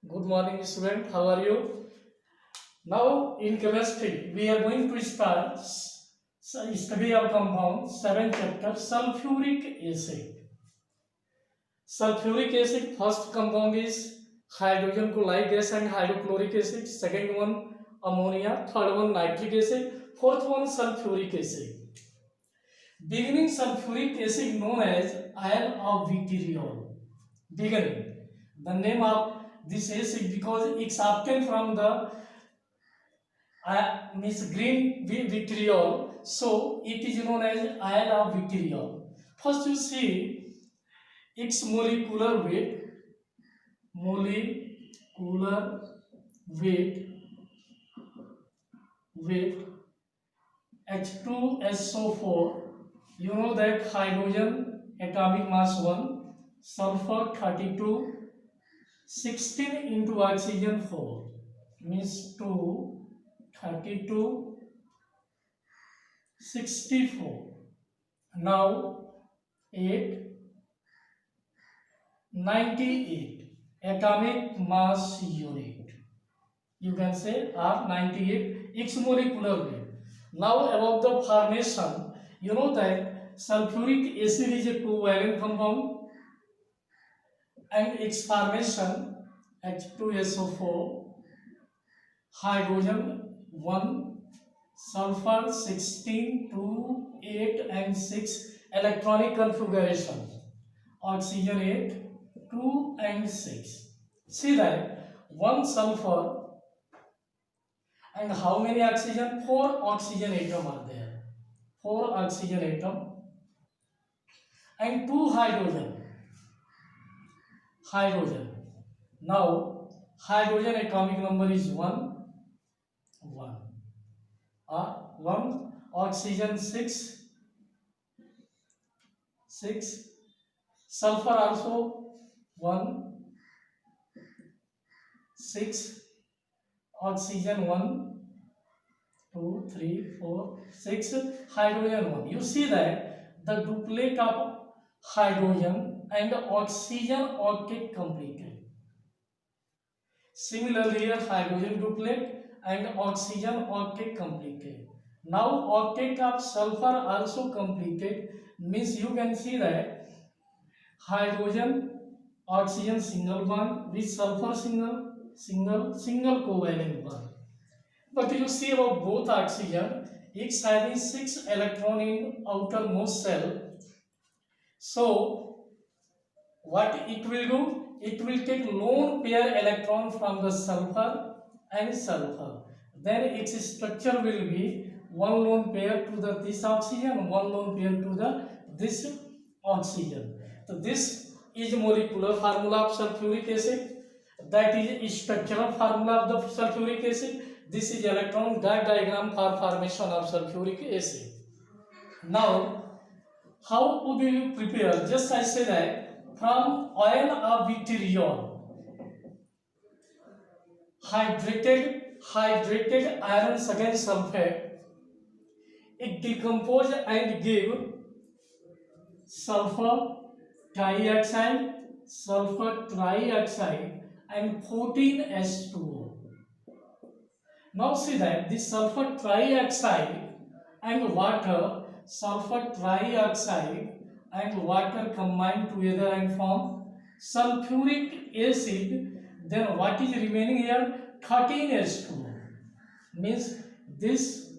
Good morning, student. How are you? Now, in chemistry, we are going to start study of compound 7 chapter sulfuric acid. Sulfuric acid first compound is hydrogen chloride gas and hydrochloric acid. Second one ammonia. Third one nitric acid. Fourth one sulfuric acid. Beginning sulfuric acid known as ion of vitriol. Beginning. The name of this acid because it's obtained from the means green vitriol, so it is known as ion of vitriol. First you see its molecular weight, molecular weight, weight H2SO4. You know that hydrogen atomic mass 1, sulfur 32, 16 into oxygen 4 means 2, 32, 64. Now 8, 98 atomic mass unit. You can say R98 its molecular weight. Now about the formation, you know that sulfuric acid is a covalent compound and its formation H2SO4, hydrogen 1, sulfur 16, 2, 8 and 6 electronic configuration, oxygen 8, 2 and 6. See that 1 sulfur and how many oxygen? 4 oxygen atom are there. 4 oxygen atom and 2 hydrogen. Hydrogen. Now hydrogen atomic number is 1, 1. 1 oxygen 6, 6. Sulfur also 1, 6. Oxygen 1, 2, 3, 4, 6. Hydrogen 1. You see that the duplet of hydrogen and oxygen octet completed. Similarly here hydrogen duplet and oxygen octet completed. Now octet of sulfur also completed, means you can see that hydrogen oxygen single bond with sulfur single covalent bond. But you see about both oxygen, each having 6 electron in outermost shell. So what it will do? It will take lone pair electron from the sulfur and sulfur. Then its structure will be one lone pair to the this oxygen, one lone pair to the this oxygen. So this is molecular formula of sulfuric acid. That is structural formula of the sulfuric acid. This is electron diagram for formation of sulfuric acid. Now, how would you prepare? Just I say that from ion of vitriol, hydrated iron second sulfate, it decompose and give sulfur trioxide, and 14H2O. Now see that this sulfur trioxide and water, combine together and form sulfuric acid. Then what is remaining here? 13H2O. Means this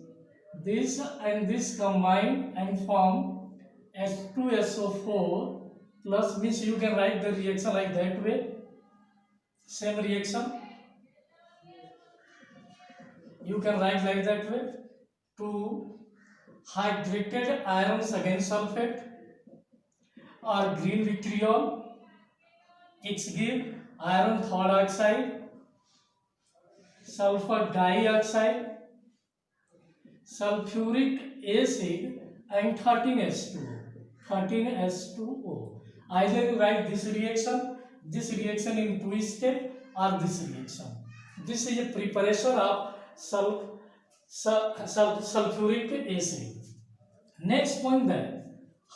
and this combine and form H2SO4 plus, means you can write the reaction like that way. Same reaction you can write like that way. 2 hydrated iron second sulfate or green vitriol, it's give iron third oxide, sulfur dioxide, sulfuric acid and 13H2O. Either you write this reaction in 2 steps or this reaction. This is a preparation of sulfuric acid. Next point then,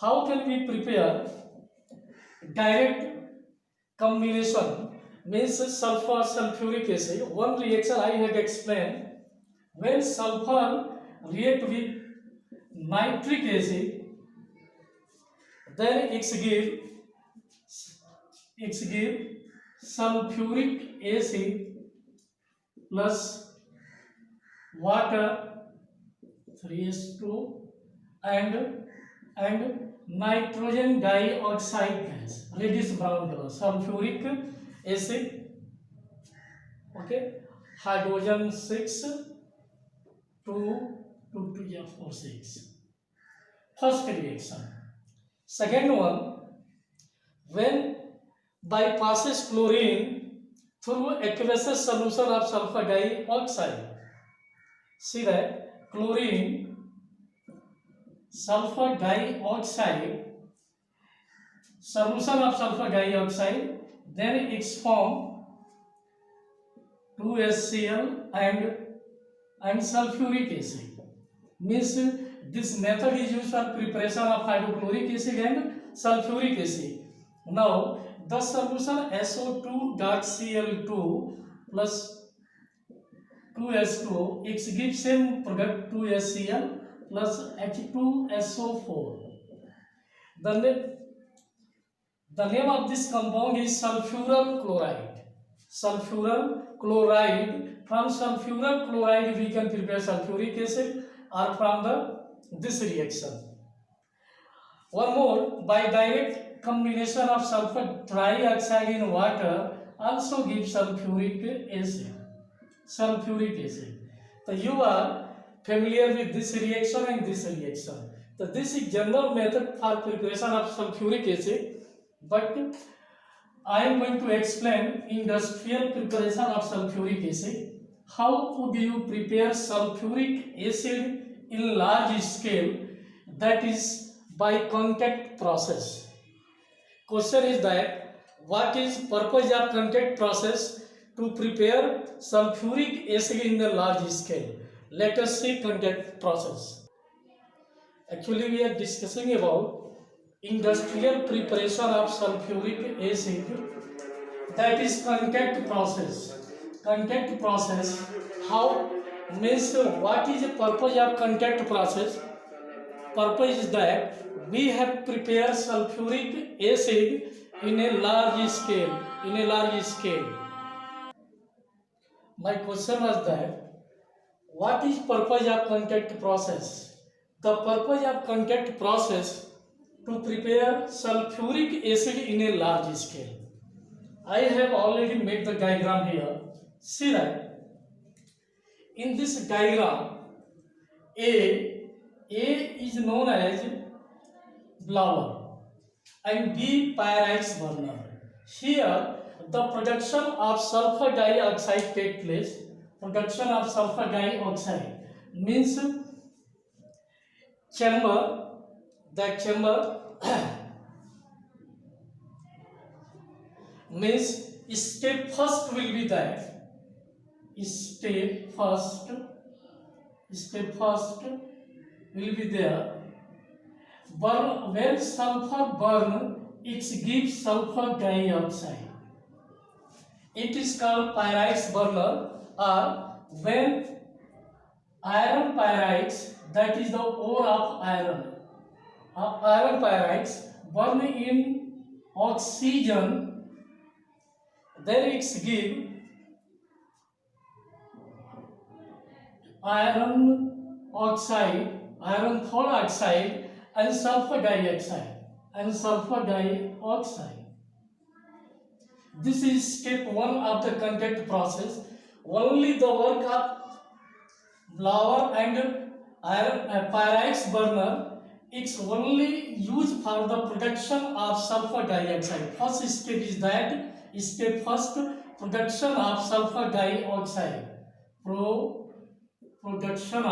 how can we prepare direct combination means sulfur sulfuric acid. One reaction I had explained, when sulfur react with nitric acid, then it's give sulfuric acid plus water 3s2 and nitrogen dioxide gas, reddish brown color, sulfuric acid, okay, hydrogen 6 2 2 4 6. First reaction. Second one, when bypasses chlorine through aqueous solution of sulfur dioxide. See that chlorine, sulfur dioxide, solution of sulfur dioxide, then it's form 2HCl and sulfuric acid. Means this method is used for preparation of hydrochloric acid and sulfuric acid. Now the solution SO2.Cl2 plus 2H2, it gives same product 2HCl plus H2SO4. The name of this compound is sulfural chloride. Sulfural chloride. From sulfural chloride we can prepare sulfuric acid, or from this reaction. One more, by direct combination of sulfur trioxide in water also gives sulfuric acid. Sulfuric acid. So you are familiar with this reaction and this reaction. So this is general method for preparation of sulfuric acid, but I am going to explain industrial preparation of sulfuric acid. How would you prepare sulfuric acid in large scale? That is by contact process. Question is that what is purpose of contact process to prepare sulfuric acid in the large scale? Let us see contact process. Actually, we are discussing about industrial preparation of sulfuric acid. That is contact process. Contact process. How means what is the purpose of contact process? Purpose is that we have prepared sulfuric acid in a large scale. In a large scale. My question was that what is purpose of contact process? The purpose of contact process to prepare sulfuric acid in a large scale. I have already made the diagram here. See that in this diagram, A is known as blower and B Pyrex burner. Here the production of sulfur dioxide take place. Production of sulfur dioxide means chamber, that chamber means step first will be that step first will be there. Burn, when sulfur burn, it gives sulfur dioxide. It is called Pyrex burner, or when iron pyrites, that is the ore of iron, iron pyrites burn in oxygen, then it gives iron oxide, iron oxide and sulfur dioxide. This is step 1 of the contact process. Only the work of blower and iron pyrex burner, it's only used for the production of sulfur dioxide. First step is that step first, production of sulfur dioxide. Production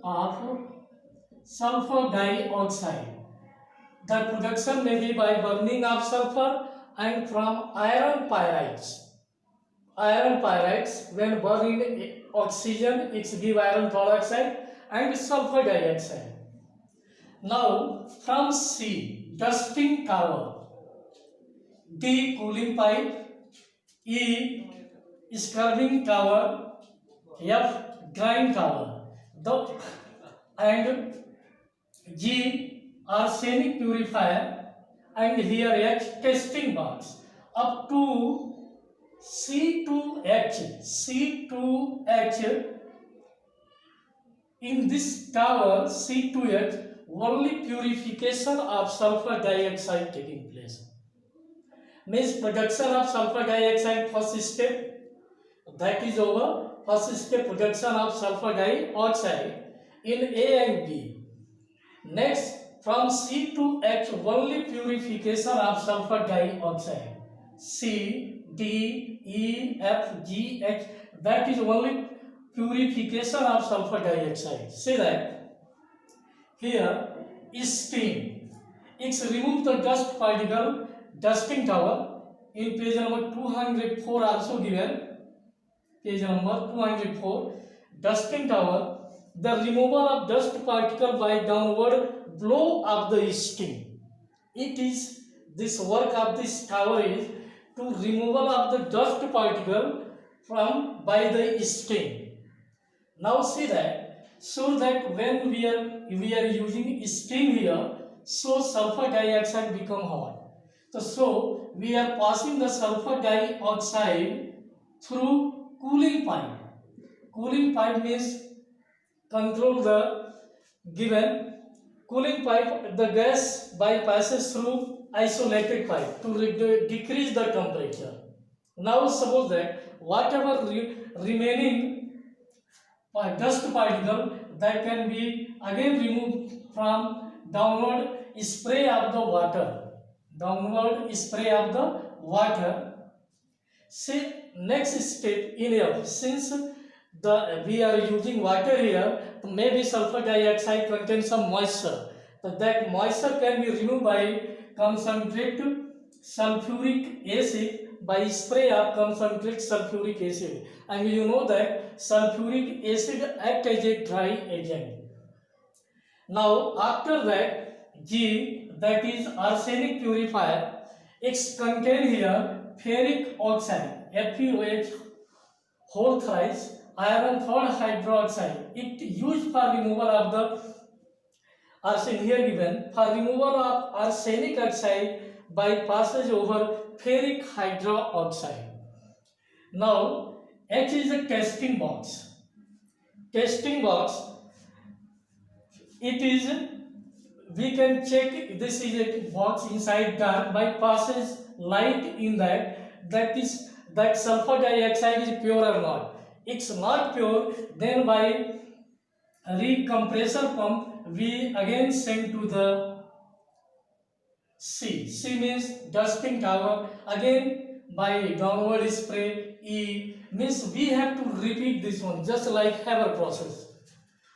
of sulfur dioxide. The production may be by burning of sulfur and from iron pyrites. Iron pyrites, when burned in oxygen, it gives iron dioxide and sulfur dioxide. Now from C, dusting tower. D. Cooling pipe. E. Scrubbing tower. F. Drying tower. And G. Arsenic purifier. And here H. Testing box. Up to C2H. In this tower C2H, only purification of sulfur dioxide taking place. Means production of sulfur dioxide first step, that is over. First step production of sulfur dioxide in A and B. Next, from C to H, only purification of sulfur dioxide. C, D, E, F, G, H, that is only purification of sulfur dioxide. See that here is steam. It's remove the dust particle, dusting tower. In page number 204 also given. Page number 204, dusting tower. The removal of dust particle by downward blow of the steam. It is this work of this tower is to removal of the dust particle from by the steam. Now see that, so that when we are using steam here, so sulfur dioxide become hot. So we are passing the sulfur dioxide through cooling pipe. Cooling pipe means control the given cooling pipe. The gas bypasses through isolated pipe to decrease the temperature. Now suppose that whatever remaining dust particle, that can be again removed from downward spray of the water. Downward spray of the water. See, next step in F, since we are using water here, maybe sulfur dioxide contains some moisture. So that moisture can be removed by concentrate sulfuric acid, by spray of concentrate sulfuric acid. And you know that sulfuric acid acts as a dry agent. Now after that, G, that is arsenic purifier. It's contain here ferric oxide, FeOH whole thrice, iron third hydroxide. It used for removal of the arsenic, here given for removal of arsenic oxide by passage over ferric hydroxide. Now H is a testing box. Testing box, it is, we can check, this is a box inside dark, by passage light in that is that sulfur dioxide is pure or not. It's not pure, then by recompressor pump we again send to the C. C means dusting tower, again by downward spray. E means we have to repeat this one just like Haber process.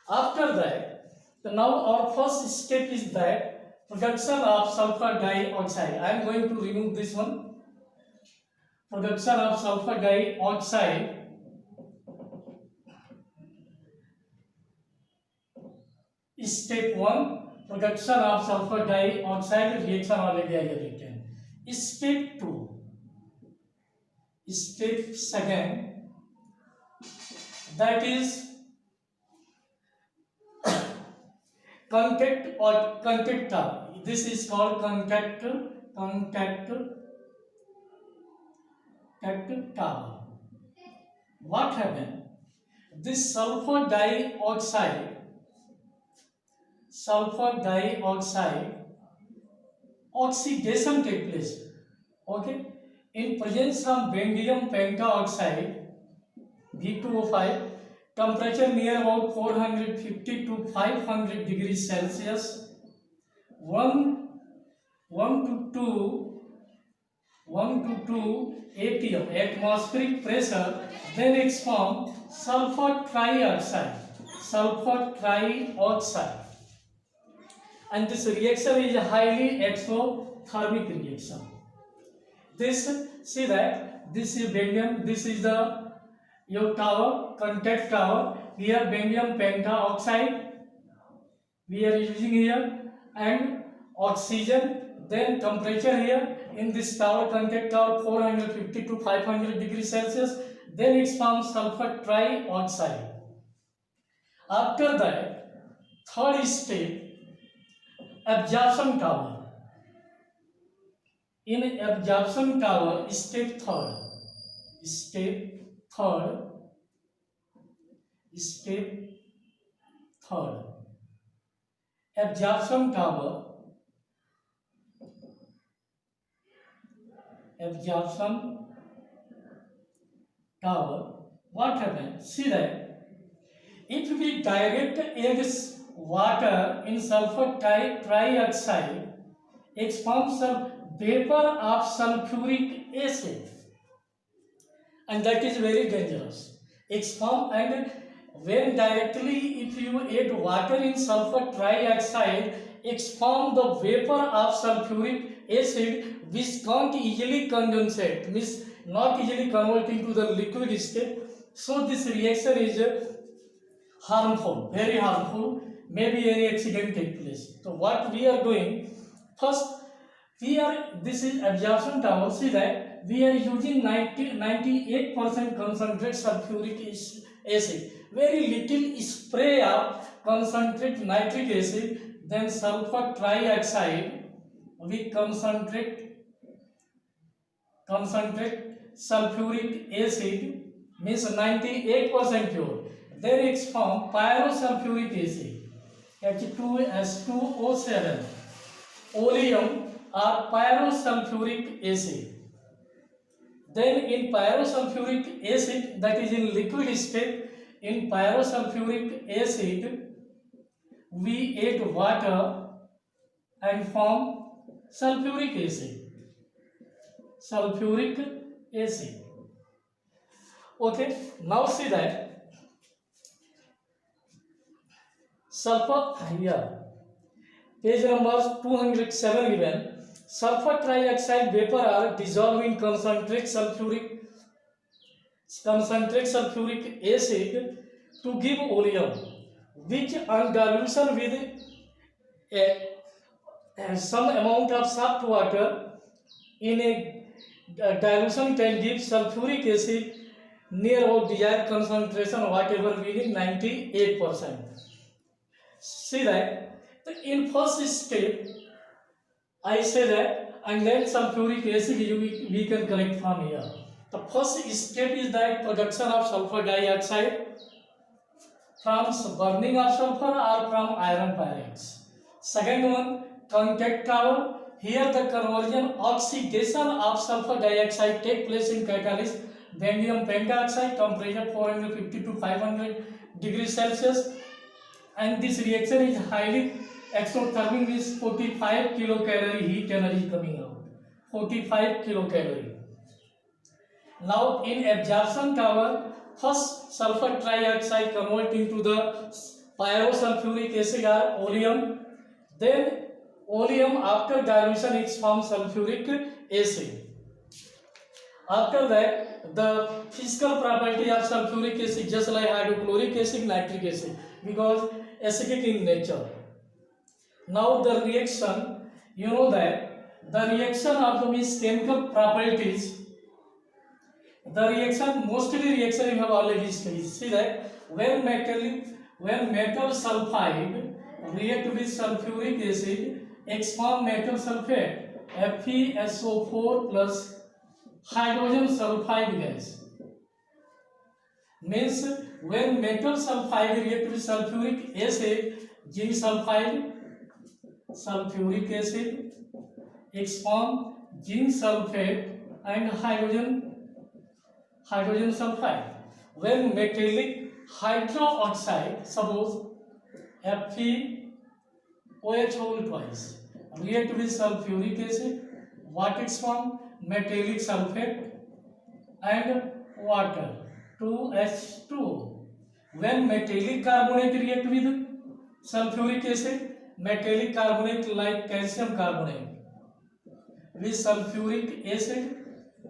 After that, now our first step is that production of sulfur dioxide. I am going to remove this one. Production of sulfur dioxide. Step 1, production of sulfur dioxide, reaction already I have written. Step 2, step 2, that is contact or contactor. This is called contactor. What happened? This sulfur dioxide oxidation take place. Okay, in presence of vanadium pentaoxide V2O5, temperature near about 450 to 500 degrees Celsius, 1 to 2 atm atmospheric pressure, then it's formed sulfur trioxide, and this reaction is a highly exothermic reaction. This, see that this is vanadium, this is the your tower, contact tower. Here vanadium pentaoxide we are using here, and oxygen, Then temperature here in this tower, contact tower, 450 to 500 degrees Celsius. Then it forms sulfur trioxide. After that, third step, absorption tower. In absorption tower, step third, absorption tower, what happens? See that if we direct X water in sulfur trioxide, it forms a vapor of sulfuric acid, and that is very dangerous. It's formed, and when directly if you add water in sulfur trioxide, it's formed the vapor of sulfuric acid which can't easily condensate, means not easily convert into the liquid state. So this reaction is harmful, very harmful. Maybe any accident take place. So what we are doing, first this is absorption tower. See that we are using 98% concentrate sulfuric acid, very little spray of concentrate nitric acid, then sulfur trioxide, we concentrate sulfuric acid, means 98% pure. Then it's formed pyrosulfuric acid, H2S2O7, oleum or pyrosulfuric acid. Then in pyrosulfuric acid, that is in liquid state, in pyrosulfuric acid we add water and form sulfuric acid. Okay, now see that sulfur here, page number 207 given. Sulfur trioxide vapor are dissolved in concentrate sulfuric acid to give oleum, which on dilution with some amount of soft water in a dilution can give sulfuric acid near our desired concentration, whatever meaning 98%. See that in first step I say that, and then sulfuric acid we can collect from here. The first step is that production of sulfur dioxide from burning of sulfur or from iron pyrites. Second one, contact tower. Here the conversion, oxidation of sulfur dioxide take place in catalyst vanadium pentoxide, temperature 450 to 500 degrees Celsius, and this reaction is highly exothermic, means 45 kilocalorie heat energy coming out, 45 kilocalorie. Now in absorption tower, first sulfur trioxide convert into the pyrosulfuric acid or oleum, then oleum after dilution it forms sulfuric acid. After that, the physical property of sulfuric acid just like hydrochloric acid, nitric acid, because acidic in nature. Now the reaction, you know that the reaction of the means chemical properties, the reaction, mostly reaction you have already studied. See that when metal sulfide react with sulfuric acid, X form metal sulfate, FeSO4 plus hydrogen sulfide gas. Means when metal sulfide react with sulfuric acid, zinc sulfide, sulfuric acid, X form zinc sulfate and hydrogen sulfide. When metallic hydroxide, suppose FeOH twice, react with sulfuric acid, what it's form? Metallic sulfate and water, 2H2O. When metallic carbonate react with sulfuric acid, metallic carbonate like calcium carbonate with sulfuric acid,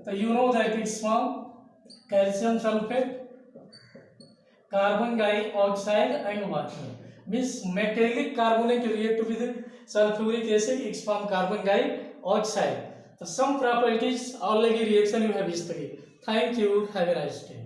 so you know that it's form calcium sulfate, carbon dioxide and water. Means metallic carbonate react with sulfuric acid, it's form carbon dioxide oxide. The some properties already reaction you have studied. Thank you. Have a nice day.